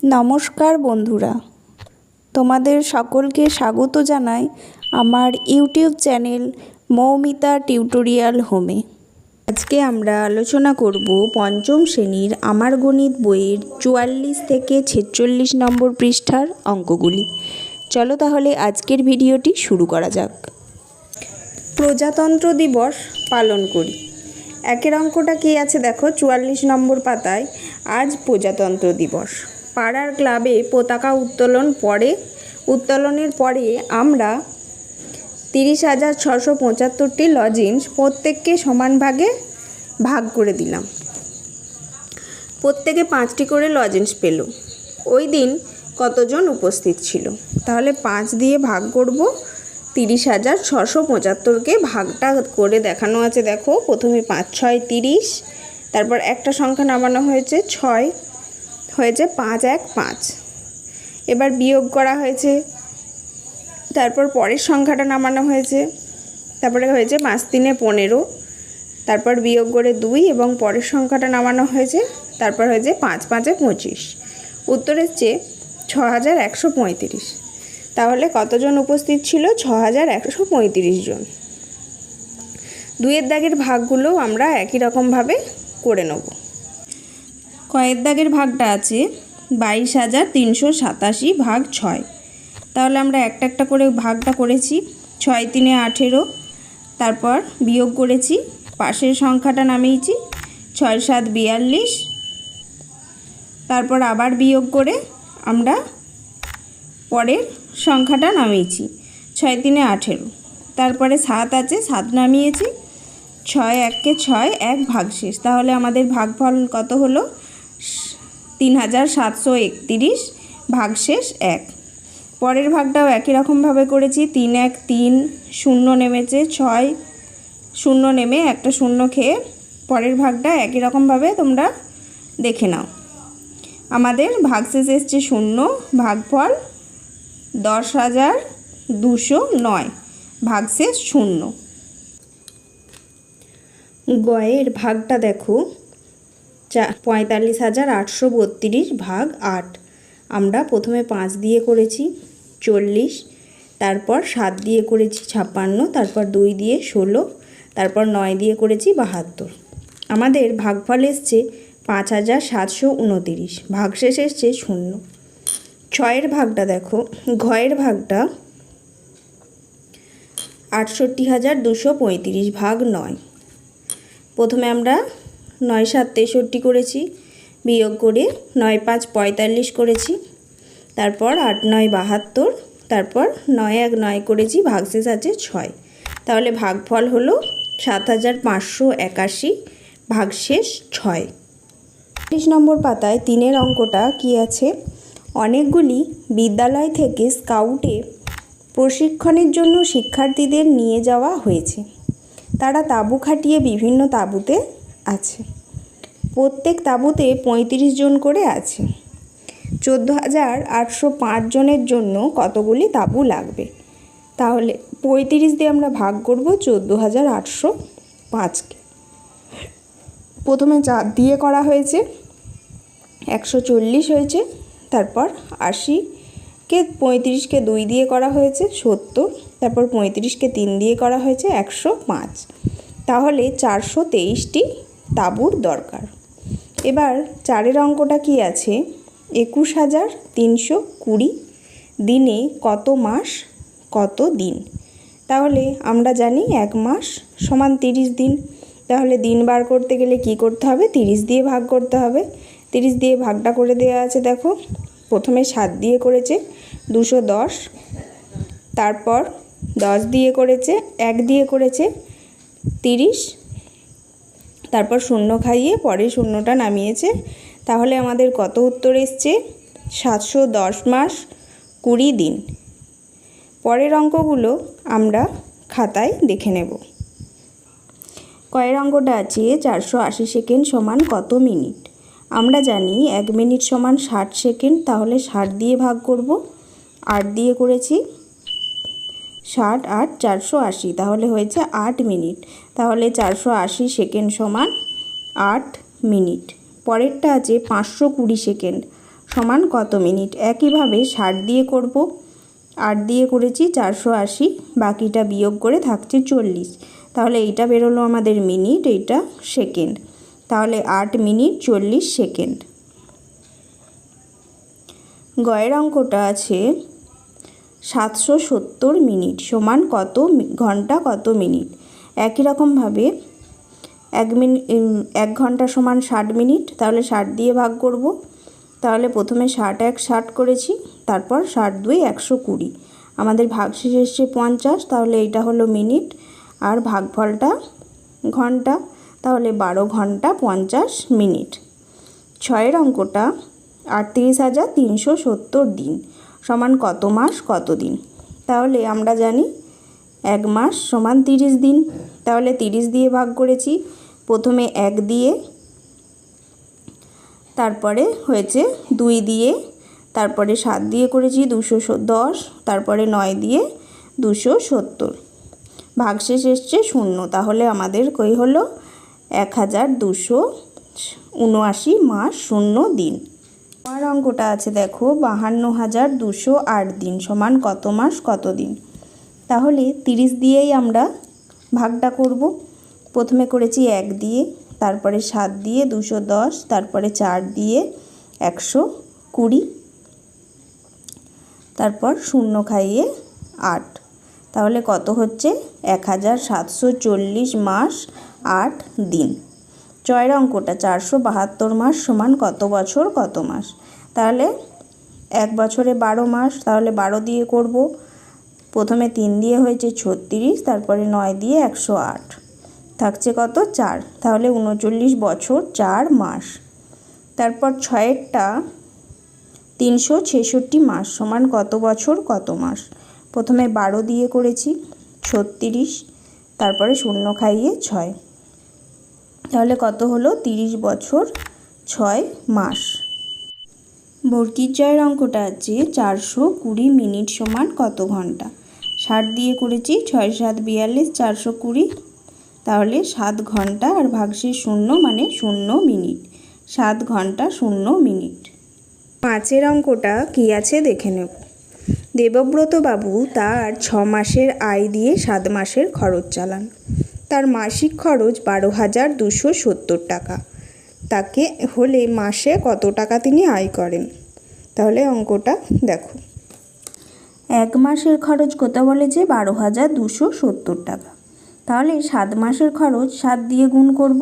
নমস্কার বন্ধুরা, তোমাদের সকলকে স্বাগত জানাই আমার ইউটিউব চ্যানেল মৌমিতা টিউটোরিয়াল হোমে। আজকে আমরা আলোচনা করব পঞ্চম শ্রেণীর আমার গণিত বইয়ের 44 থেকে 46 নম্বর পৃষ্ঠার অঙ্কগুলি। চলো তাহলে আজকের ভিডিওটি শুরু করা যাক। প্রজাতন্ত্র দিবস পালন করি। একের অঙ্কটা কী আছে দেখো, 44 নম্বর পাতায়। আজ প্রজাতন্ত্র দিবস। পাড়ার ক্লাবে পতাকা উত্তোলনের পরে আমরা 30,675টি লজেন্স প্রত্যেককে সমান ভাগে ভাগ করে দিলাম। প্রত্যেকে 5টি করে লজেন্স পেল। ওই দিন কতজন উপস্থিত ছিল? তাহলে 5 দিয়ে ভাগ করব। 30,675কে ভাগটা করে দেখানো আছে দেখো। প্রথমে 5 6 30, তারপর একটা সংখ্যা নামানো হয়েছে 6, হয়েছে 5 1 5। এবার বিয়োগ করা হয়েছে, তারপর পরের সংখ্যাটা নামানো হয়েছে, তারপরে হয়েছে 5 3 15, তারপর বিয়োগ করে 2 এবং পরের সংখ্যাটা নামানো হয়েছে, তারপর হয়েছে 5 5 25। উত্তর এসছে 6,135। তাহলে কতজন উপস্থিত ছিল? 6,135 জন। দুইয়ের দাগের ভাগগুলো আমরা একই রকমভাবে করে নেব। কয়ের দাগের ভাগটা আছে 22,387 ভাগ 6। তাহলে আমরা একটা একটা করে ভাগটা করেছি। 6 3 18, তারপর বিয়োগ করেছি, পাশের সংখ্যাটা নামিয়েছি 6 7 42, তারপর আবার বিয়োগ করে আমরা পরের সংখ্যাটা নামিয়েছি 6 3 18, তারপরে 7 আছে 7 নামিয়েছি, 6 1 6 1 ভাগশেষ। তাহলে আমাদের ভাগফল কত হলো? 3,731 ভাগশেষ 1। পরের ভাগটাও একই রকমভাবে করেছি। 3 1 3, 0 নেমেছে, 6 0 নেমে একটা 0 খেয়ে পরের ভাগটা একই রকমভাবে তোমরা দেখে নাও। আমাদের ভাগশেষ এসছে 0, ভাগফল 10,209, ভাগশেষ 0। গয়ের ভাগটা দেখো 45,832 ভাগ 8। আমরা প্রথমে 5 দিয়ে করেছি 40, তারপর 7 দিয়ে করেছি 56, তারপর 2 দিয়ে 16, তারপর 9 দিয়ে করেছি 72। আমাদের ভাগফল এসছে 5,729, ভাগশেষ এসছে 0। ছয়ের ভাগটা দেখো, ঘয়ের ভাগটা 68,235 ভাগ 9। প্রথমে আমরা 9 7 63 করেছি, বিয়োগ করে 9 5 45 করেছি, তারপর 8 9 72, তারপর 9 1 9 করেছি, ভাগশেষ আছে 6। তাহলে ভাগফল হলো 7,581, ভাগশেষ 6। 30 নম্বর পাতায় 3-এর অঙ্কটা কি আছে? অনেকগুলি বিদ্যালয় থেকে স্কাউটে প্রশিক্ষণের জন্য শিক্ষার্থীদের নিয়ে যাওয়া হয়েছে। তারা তাঁবু খাটিয়ে বিভিন্ন তাঁবুতে আছে। প্রত্যেক তাঁবুতে 35 জন করে আছে। 14,805 জনের জন্য কতগুলি তাঁবু লাগবে? তাহলে 35 দিয়ে আমরা ভাগ করব 14,805কে। প্রথমে 4 দিয়ে করা হয়েছে, 140 হয়েছে, তারপর 80কে 35কে 2 দিয়ে করা হয়েছে 70, তারপর 35কে 3 দিয়ে করা হয়েছে 105। তাহলে 423টি তাঁবুর দরকার। এবার 4-এর অঙ্কটা কি আছে? 21,320 দিনে কত মাস কত দিন? তাহলে আমরা জানি 1 মাস সমান 30 দিন। তাহলে দিন বার করতে গেলে কি করতে হবে? 30 দিয়ে ভাগ করতে হবে। 30 দিয়ে ভাগটা করে দেওয়া আছে দেখো। প্রথমে 7 দিয়ে করেছে 210, তারপর 10 দিয়ে করেছে, 1 দিয়ে করেছে 30, তারপর 0 খাইয়ে পরে 0টা নামিয়েছে। তাহলে আমাদের কত উত্তর এসছে? 710 মাস 20 দিন। পরের অঙ্কগুলো আমরা খাতায় দেখে নেব। কয়ের অঙ্কটা আছে 480 সেকেন্ড সমান কত মিনিট? আমরা জানি 1 মিনিট সমান 60 সেকেন্ড। তাহলে 60 দিয়ে ভাগ করব। 8 দিয়ে করেছি, 60 8 480, তাহলে হয়েছে 8 মিনিট। তাহলে 480 সেকেন্ড সমান 8 মিনিট। পরেরটা আছে 520 সেকেন্ড সমান কত মিনিট। একইভাবে 60 দিয়ে করব। 8 দিয়ে করেছি 480, বাকিটা বিয়োগ করে থাকছে 40। তাহলে এইটা বেরোলো আমাদের মিনিট, এইটা সেকেন্ড। তাহলে 8 মিনিট 40 সেকেন্ড। গয়ের অঙ্কটা আছে 770 মিনিট সমান কত ঘন্টা কত মিনিট। একই রকমভাবে 1 ঘন্টা সমান 60 মিনিট। তাহলে 60 দিয়ে ভাগ করব। তাহলে প্রথমে 60 1 60 করেছি, তারপর 60 2 120। আমাদের ভাগশেষ এসছে 50। তাহলে এইটা হলো মিনিট আর ভাগফলটা ঘন্টা। তাহলে 12 ঘন্টা 50 মিনিট। 6 অঙ্কটা 38,370 দিন সমান কত মাস কত দিন। তাহলে আমরা জানি 1 মাস সমান 30 দিন। তাহলে 30 দিয়ে ভাগ করেছি, প্রথমে 1 দিয়ে, তারপরে হয়েছে 2 দিয়ে, তারপরে 7 দিয়ে করেছি 210, তারপরে 9 দিয়ে 270। ভাগশেষ এসছে 0। তাহলে আমাদের কই হলো 1279 মাস 0 দিন। আর অঙ্কটা আছে দেখো 52,208 দিন সমান কত মাস কত দিন। তাহলে 30 দিয়েই আমরা ভাগটা করব। প্রথমে করেছি 1 দিয়ে, তারপরে 7 দিয়ে 210, তারপরে 4 দিয়ে 120, তারপর 0 খাইয়ে 8। তাহলে কত হচ্ছে 1740 মাস 8 দিন। 6 অঙ্কটা 472 মাস সমান কত বছর কত মাস। তাহলে 1 বছরে 12 মাস। তাহলে 12 দিয়ে করব। প্রথমে 3 দিয়ে হয়েছে 36, তারপরে 9 দিয়ে 108, থাকছে কত 4। তাহলে 39 বছর 4 মাস। তারপর 6টা 366 মাস সমান কত বছর কত মাস। প্রথমে 12 দিয়ে করেছি 36, তারপরে 0 খাইয়ে 6। তাহলে কত হলো 30 বছর 6 মাস। বর্গীর জয়ের অঙ্কটা আছে 420 মিনিট সমান কত ঘন্টা। 60 দিয়ে করেছি 6 7 42, 420। তাহলে 7 ঘন্টা আর ভাগশেষ 0 মানে 0 মিনিট। 7 ঘন্টা 0 মিনিট। 5 অঙ্কটা কি আছে দেখে নেব। দেবব্রত বাবু তার 6 মাসের আয় দিয়ে 7 মাসের খরচ চালান। তার মাসিক খরচ 12,270 টাকা। তাকে হলে মাসে কত টাকা তিনি আয় করেন। তাহলে অঙ্কটা দেখো, 1 মাসের খরচ কত বলেছে 12,270 টাকা। তাহলে 7 মাসের খরচ 7 দিয়ে গুণ করব।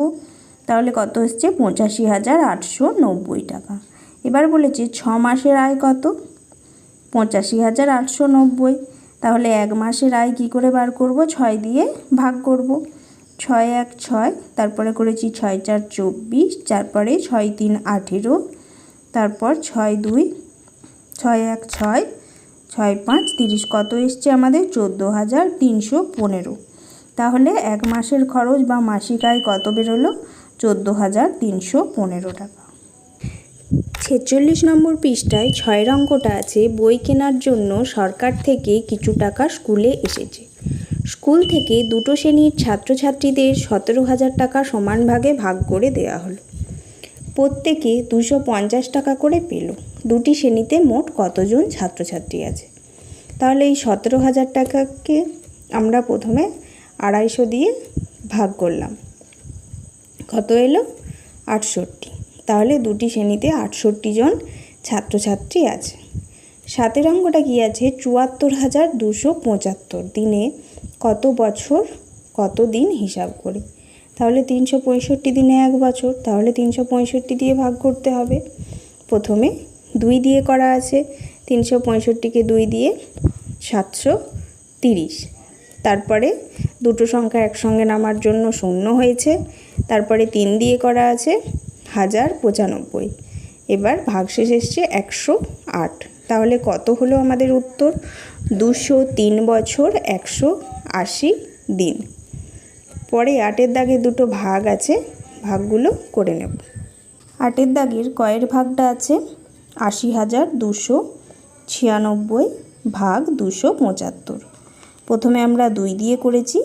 তাহলে কত হচ্ছে 85,890 টাকা। এবার বলেছে 6 মাসের আয় কত, 85,890। তাহলে 1 মাসের আয় কী করে বার করব, 6 দিয়ে ভাগ করব। 6 1 6, তারপরে করেছি 6 4 24, তারপরে 6 3 18, তারপর 6 2 6 1 6, 6 5 30। কত এসছে আমাদের 14,315। তাহলে 1 মাসের খরচ বা মাসিক আয় কত বেরোলো 14,315 টাকা। 46 নম্বর পৃষ্ঠায় 6 অঙ্কটা আছে বই কেনার জন্য সরকার থেকে কিছু টাকা স্কুলে এসেছে। স্কুল থেকে দুটো শ্রেণীর ছাত্রছাত্রীদের 17,000 টাকা সমান ভাগে ভাগ করে দেওয়া হলো। প্রত্যেকে 250 টাকা করে পেল। দুটি শ্রেণীতে মোট কতজন ছাত্রছাত্রী আছে। তাহলে এই 17,000 টাকাকে আমরা প্রথমে 250 দিয়ে ভাগ করলাম, কত এলো 68। তাহলে দুটি শ্রেণীতে 68 জন ছাত্রছাত্রী আছে। 7 অঙ্কটা কি আছে 74,275 দিনে কত বছর কত দিন হিসাব করি। তাহলে 365 দিনে 1 বছর। তাহলে 365 দিয়ে ভাগ করতে হবে। প্রথমে 2 দিয়ে করা আছে, 365কে 2 দিয়ে 730। তারপরে দুটো সংখ্যা একসঙ্গে নামার জন্য 0 হয়েছে। তারপরে 3 দিয়ে করা আছে 1095। এবার ভাগশেষ এসছে 108। তাহলে কত হলো আমাদের উত্তর 203 বছর 180 দিন। পরে 8 দাগের দুটো ভাগ আছে, ভাগগুলো করে নেব। 8 দাগের কয়ের ভাগটা আছে 80,296 ভাগ 275। প্রথমে আমরা 2 দিয়ে করেছি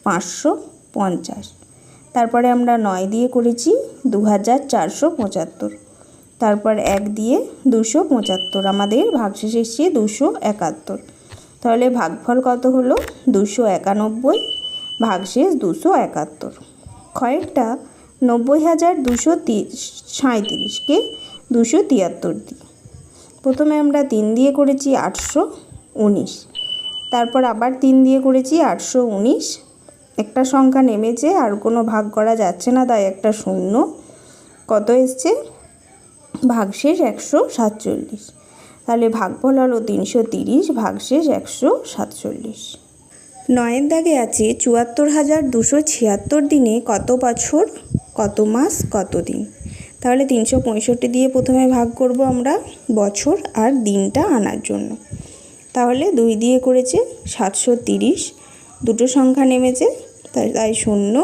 550, তারপরে আমরা 9 দিয়ে করেছি 2,475, তারপর 1 দিয়ে 275, আমাদের ভাগশেষ এসছে 271। তাহলে ভাগফল কত হলো? 291 ভাগশেষ 271। ক্ষয়েরটা 90,237কে 273 দিই। প্রথমে আমরা 3 দিয়ে করেছি 819, তারপর আবার 3 দিয়ে করেছি 819। একটা সংখ্যা নেমেছে, আর কোনো ভাগ করা যাচ্ছে না, তাই একটা শূন্য। কত এসছে? ভাগশেষ 147। তাহলে ভাগফল হলো 330 ভাগশেষ 147। 9 দাগে আছে 74,276 দিনে কত বছর, কত মাস, কত দিন। তাহলে 365 দিয়ে প্রথমে ভাগ করব আমরা বছর আর দিনটা আনার জন্য। তাহলে 2 দিয়ে করেছে 730, দুটো সংখ্যা নেমেছে তাই শূন্য,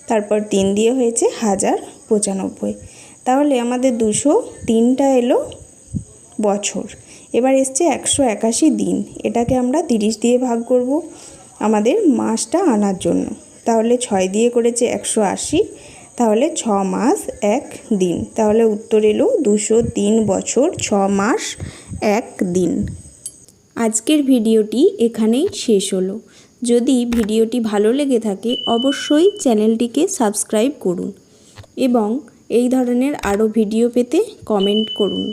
তারপর 3 দিয়ে হয়েছে 1095। তাহলে আমাদের 203টা এলো বছর। এবার এসছে 181 দিন, এটাকে আমরা 30 দিয়ে ভাগ করব আমাদের মাসটা আনার জন্য। তাহলে 6 দিয়ে করেছে 180, তাহলে 6 মাস 1 দিন। তাহলে উত্তর এলো 203 বছর 6 মাস 1 দিন। আজকের ভিডিওটি এখানেই শেষ হলো। যদি ভিডিওটি ভালো লেগে থাকে অবশ্যই চ্যানেলটিকে সাবস্ক্রাইব করুন এবং এই ধরনের আরও ভিডিও পেতে কমেন্ট করুন।